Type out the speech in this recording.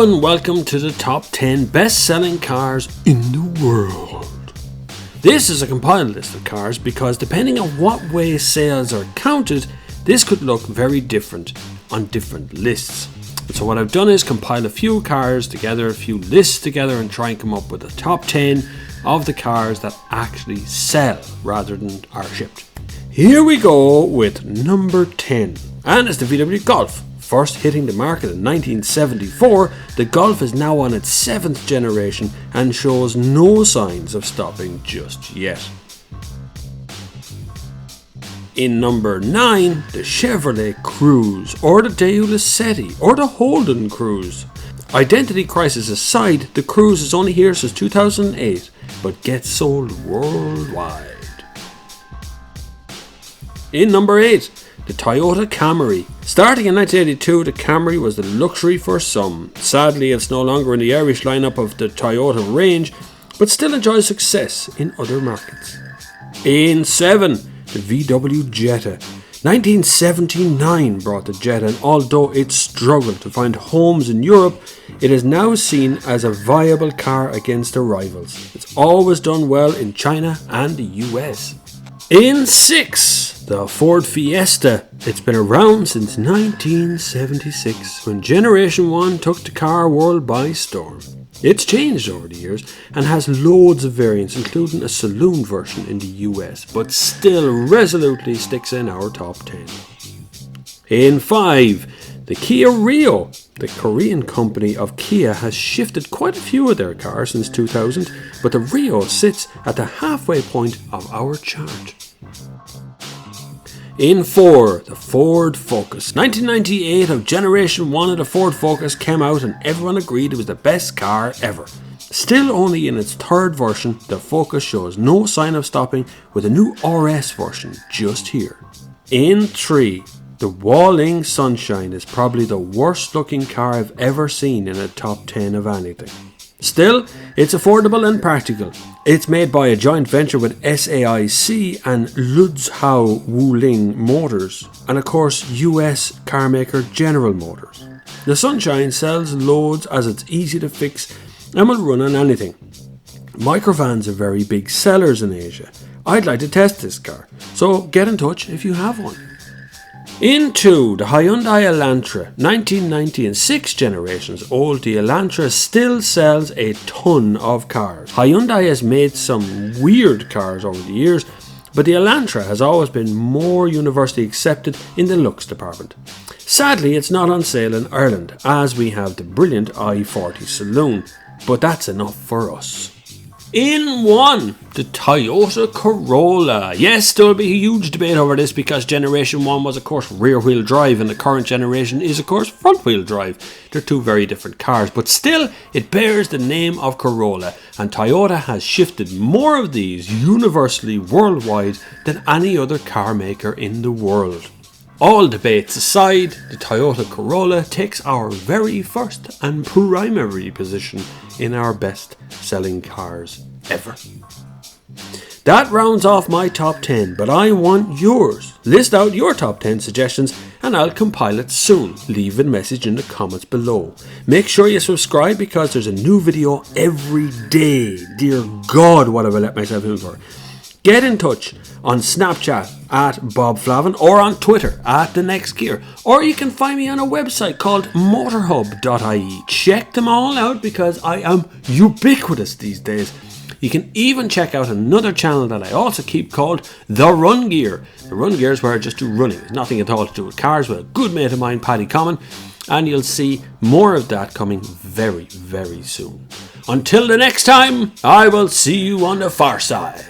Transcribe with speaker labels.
Speaker 1: Hello and welcome to the top 10 best-selling cars in the world. This is a compiled list of cars because depending on what way sales are counted, this could look very different on different lists. So what I've done is compile a few cars together, a few lists together, and try and come up with the top 10 of the cars that actually sell rather than are shipped. Here we go with number 10, and it's the VW Golf. First hitting the market in 1974, the Golf is now on its 7th generation and shows no signs of stopping just yet. In number 9, the Chevrolet Cruze, or the Deus Seti, or the Holden Cruze. Identity crisis aside, the Cruze is only here since 2008, but gets sold worldwide. In number 8, the Toyota Camry. Starting in 1982, the Camry was the luxury for some. Sadly, it's no longer in the Irish lineup of the Toyota range, but still enjoys success in other markets. In 7, the VW Jetta. 1979 brought the Jetta, and although it struggled to find homes in Europe, it is now seen as a viable car against their rivals. It's always done well in China and the US. In 6, the Ford Fiesta. It's been around since 1976, when Generation 1 took the car world by storm. It's changed over the years and has loads of variants, including a saloon version in the US, but still resolutely sticks in our top 10. In 5, the Kia Rio. The Korean company of Kia has shifted quite a few of their cars since 2000, but the Rio sits at the halfway point of our chart. In 4, the Ford Focus. 1998 of Generation 1 of the Ford Focus came out and everyone agreed it was the best car ever. Still only in its 3rd version, the Focus shows no sign of stopping, with a new RS version just here. In 3, the Walling Sunshine is probably the worst looking car I've ever seen in a top 10 of anything. Still, it's affordable and practical. It's made by a joint venture with SAIC and Luzhou Wuling Motors, and of course US car maker General Motors. The Sunshine sells loads as it's easy to fix and will run on anything. Microvans are very big sellers in Asia. I'd like to test this car, so get in touch if you have one. In 2, the Hyundai Elantra. 1990 and 6 generations old, the Elantra still sells a ton of cars. Hyundai has made some weird cars over the years, but the Elantra has always been more universally accepted in the looks department. Sadly, it's not on sale in Ireland, as we have the brilliant i40 Saloon, but that's enough for us. In 1, the Toyota Corolla. Yes, there will be a huge debate over this because Generation 1 was of course rear-wheel drive and the current generation is of course front-wheel drive. They're two very different cars, but still it bears the name of Corolla, and Toyota has shifted more of these universally worldwide than any other car maker in the world. All debates aside, the Toyota Corolla takes our very first and primary position in our best-selling cars ever. That rounds off my top 10, but I want yours. List out your top 10 suggestions and I'll compile it soon. Leave a message in the comments below. Make sure you subscribe because there's a new video every day. Dear God, what have I let myself in for? Get in touch on Snapchat at Bob Flavin or on Twitter at The Next Gear, or you can find me on a website called motorhub.ie. Check them all out because I am ubiquitous these days. You can even check out another channel that I also keep called The Run Gear. The Run Gear is where I just do running. It's nothing at all to do with cars, with a good mate of mine, Paddy Common, and you'll see more of that coming very, very soon. Until the next time, I will see you on the far side.